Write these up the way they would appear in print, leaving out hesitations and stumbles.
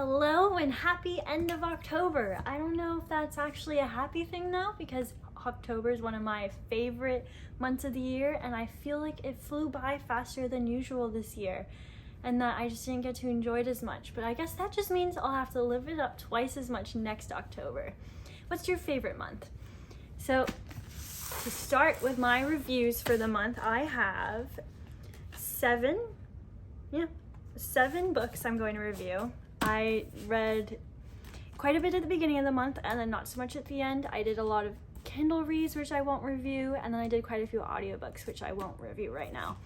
Hello and happy end of October. I don't know if that's actually a happy thing though, because October is one of my favorite months of the year and I feel like it flew by faster than usual this year and that I just didn't get to enjoy it as much. But I guess that just means I'll have to live it up twice as much next October. What's your favorite month? So to start with my reviews for the month, I have seven books I'm going to review. I read quite a bit at the beginning of the month and then not so much at the end. I did a lot of Kindle reads, which I won't review, and then I did quite a few audiobooks, which I won't review right now.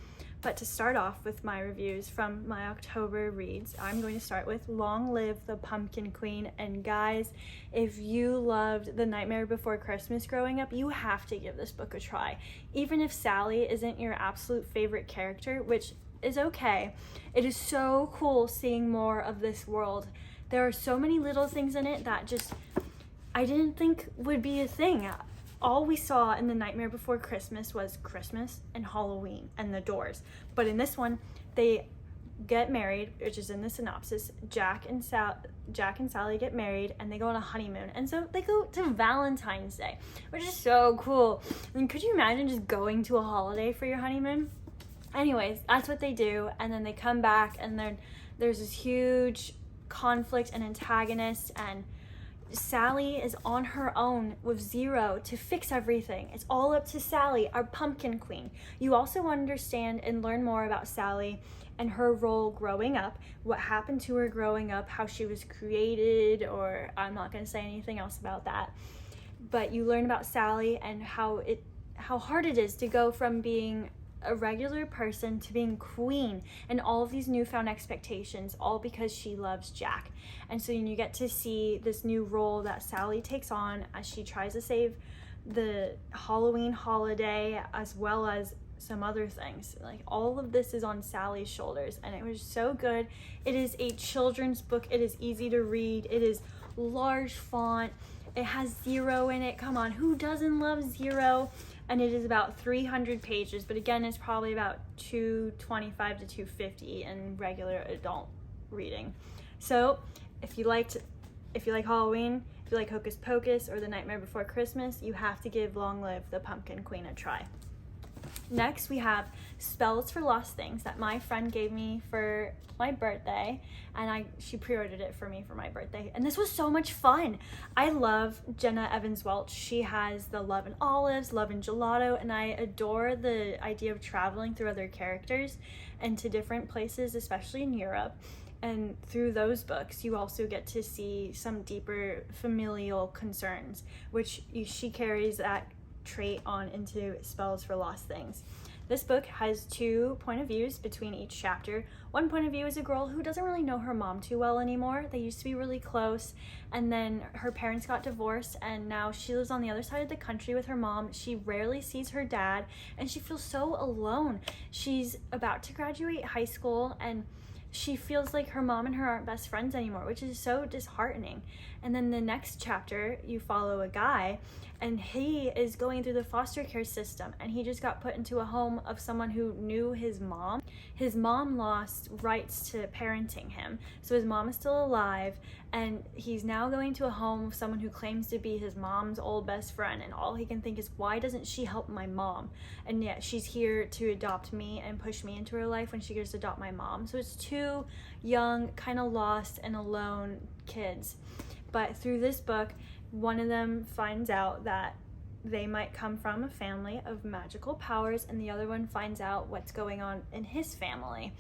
But to start off with my reviews from my October reads, I'm going to start with Long Live the Pumpkin Queen. And guys, if you loved The Nightmare Before Christmas growing up, you have to give this book a try. Even if Sally isn't your absolute favorite character, which is okay, it is so cool seeing more of this world. There are so many little things in it that just I didn't think would be a thing. All we saw in The Nightmare Before Christmas was Christmas and Halloween and the doors. But in this one, they get married, which is in the synopsis. Jack and Sally get married and they go on a honeymoon. And so they go to Valentine's Day, which is so cool. I mean, could you imagine just going to a holiday for your honeymoon? Anyways, that's what they do, and then they come back and then there's this huge conflict and antagonist, and Sally is on her own with Zero to fix everything. It's all up to Sally, our pumpkin queen. You also understand and learn more about Sally and her role growing up, what happened to her growing up, how she was created, or I'm not going to say anything else about that. But you learn about Sally and how hard it is to go from being a regular person to being queen, and all of these newfound expectations, all because she loves Jack. And so you get to see this new role that Sally takes on as she tries to save the Halloween holiday, as well as some other things. Like, all of this is on Sally's shoulders, and it was so good. It is a children's book. It is easy to read. It is large font. It has Zero in it. Come on, who doesn't love Zero? And it is about 300 pages, but again, it's probably about 225 to 250 in regular adult reading. So if you like Halloween, if you like Hocus Pocus or The Nightmare Before Christmas, you have to give Long Live the Pumpkin Queen a try. Next, we have Spells for Lost Things that my friend gave me for my birthday, and she pre-ordered it for me for my birthday, and this was so much fun. I love Jenna Evans Welch. She has the Love and Olives, Love and Gelato, and I adore the idea of traveling through other characters and to different places, especially in Europe. And through those books, you also get to see some deeper familial concerns, which she carries that trait on into Spells for Lost Things. This book has two point of views between each chapter. One point of view is a girl who doesn't really know her mom too well anymore. They used to be really close, and then her parents got divorced, and now she lives on the other side of the country with her mom. She rarely sees her dad, and she feels so alone. She's about to graduate high school, and she feels like her mom and her aren't best friends anymore, which is so disheartening. And then the next chapter, you follow a guy, and he is going through the foster care system, and he just got put into a home of someone who knew his mom. His mom lost rights to parenting him, so his mom is still alive, and he's now going to a home of someone who claims to be his mom's old best friend, and all he can think is, why doesn't she help my mom? And yet she's here to adopt me and push me into her life when she goes to adopt my mom. So it's two young, kind of lost and alone kids. But through this book, one of them finds out that they might come from a family of magical powers, and the other one finds out what's going on in his family.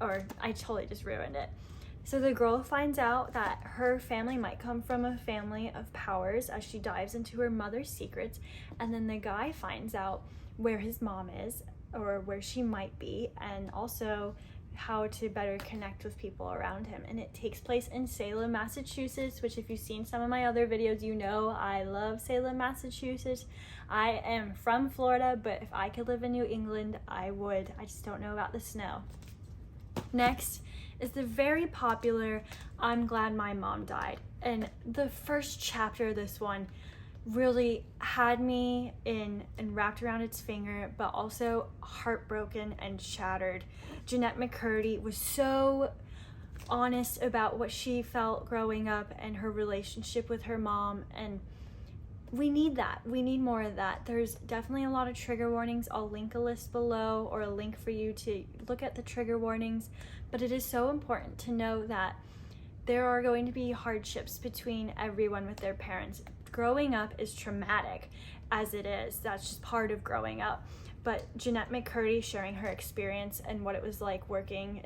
Or I totally just ruined it. So the girl finds out that her family might come from a family of powers as she dives into her mother's secrets, and then the guy finds out where his mom is, or where she might be, and also how to better connect with people around him. And it takes place in Salem, Massachusetts, which if you've seen some of my other videos, you know I love Salem, Massachusetts. I am from Florida, but if I could live in New England, I would. I just don't know about the snow. Next is the very popular I'm Glad My Mom Died. And the first chapter of this one really had me in and wrapped around its finger, but also heartbroken and shattered. Jeanette McCurdy was so honest about what she felt growing up and her relationship with her mom, and we need that. We need more of that. There's definitely a lot of trigger warnings. I'll link a list below, or a link for you to look at the trigger warnings, but it is so important to know that there are going to be hardships between everyone with their parents. Growing up is traumatic as it is. That's just part of growing up. But Jeanette McCurdy sharing her experience and what it was like working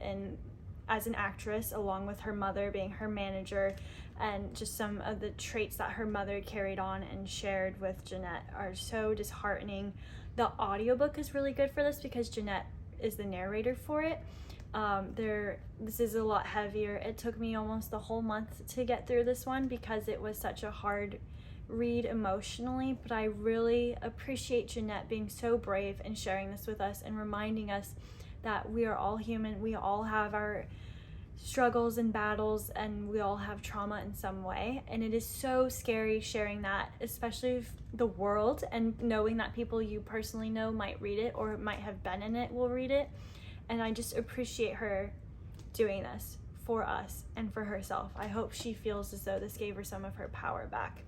as an actress, along with her mother being her manager, and just some of the traits that her mother carried on and shared with Jeanette are so disheartening. The audiobook is really good for this because Jeanette is the narrator for it. This is a lot heavier. It took me almost the whole month to get through this one because it was such a hard read emotionally, but I really appreciate Jeanette being so brave and sharing this with us and reminding us that we are all human. We all have our struggles and battles, and we all have trauma in some way, and it is so scary sharing that, especially if the world and knowing that people you personally know might read it or might have been in it will read it. And I just appreciate her doing this for us and for herself. I hope she feels as though this gave her some of her power back.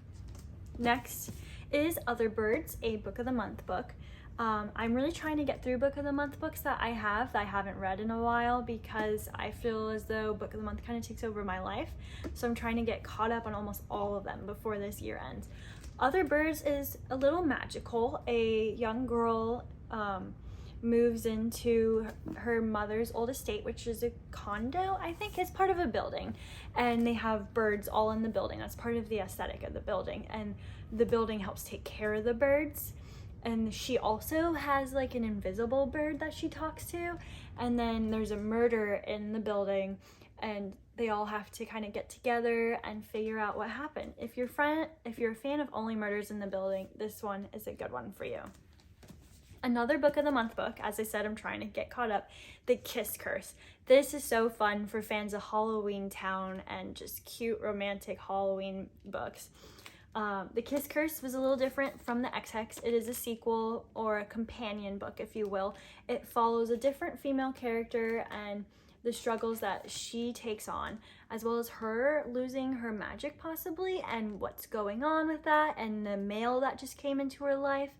Next is Other Birds, a Book of the Month book. I'm really trying to get through Book of the Month books that I haven't read in a while, because I feel as though Book of the Month kind of takes over my life. So I'm trying to get caught up on almost all of them before this year ends. Other Birds is a little magical. A young girl moves into her mother's old estate, which is a condo, I think. It's part of a building, and they have birds all in the building. That's part of the aesthetic of the building, and the building helps take care of the birds. And she also has like an invisible bird that she talks to, and then there's a murder in the building, and they all have to kind of get together and figure out what happened. If you're a fan of Only Murders in the Building, this one is a good one for you. Another Book of the Month book, as I said, I'm trying to get caught up, The Kiss Curse. This is so fun for fans of Halloween Town and just cute romantic Halloween books. The Kiss Curse was a little different from the XX. It is a sequel, or a companion book, if you will. It follows a different female character and the struggles that she takes on, as well as her losing her magic possibly, and what's going on with that, and the male that just came into her life.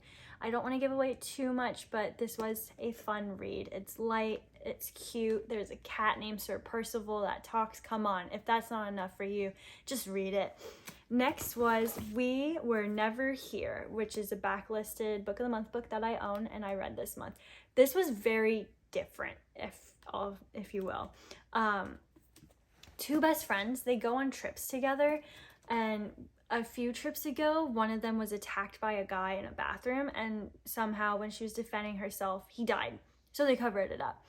I don't want to give away too much, but this was a fun read. It's light, it's cute. There's a cat named Sir Percival that talks. Come on, if that's not enough for you, just read it. Next was We Were Never Here, which is a backlisted Book of the Month book that I own and I read this month. This was very different, if you will. Two best friends, they go on trips together, and a few trips ago, one of them was attacked by a guy in a bathroom, and somehow when she was defending herself, he died. So they covered it up.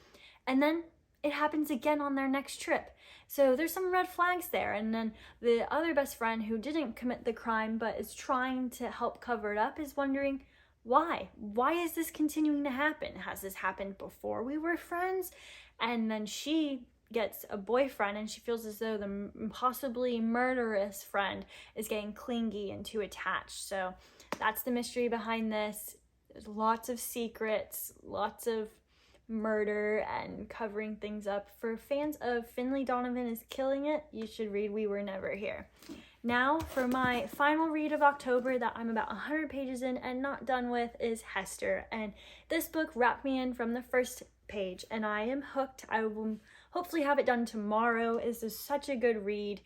And then it happens again on their next trip. So there's some red flags there. And then the other best friend, who didn't commit the crime but is trying to help cover it up, is wondering, why? Why is this continuing to happen? Has this happened before we were friends? And then she gets a boyfriend, and she feels as though the possibly murderous friend is getting clingy and too attached. So that's the mystery behind this. There's lots of secrets, lots of murder and covering things up. For fans of Finlay Donovan is Killing It, you should read We Were Never Here. Now for my final read of October that I'm about 100 pages in and not done with is Hester. And this book wrapped me in from the first page, and I am hooked. I will hopefully have it done tomorrow. This is such a good read.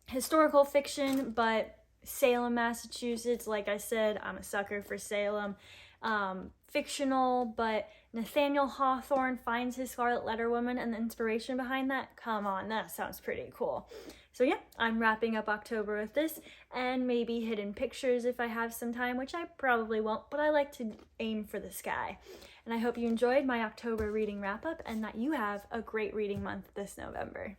Historical fiction, but Salem, Massachusetts. Like I said, I'm a sucker for Salem. Fictional, but Nathaniel Hawthorne finds his Scarlet Letter woman, and the inspiration behind that, come on, that sounds pretty cool. So yeah, I'm wrapping up October with this, and maybe Hidden Pictures if I have some time, which I probably won't, but I like to aim for the sky. And I hope you enjoyed my October reading wrap up, and that you have a great reading month this November.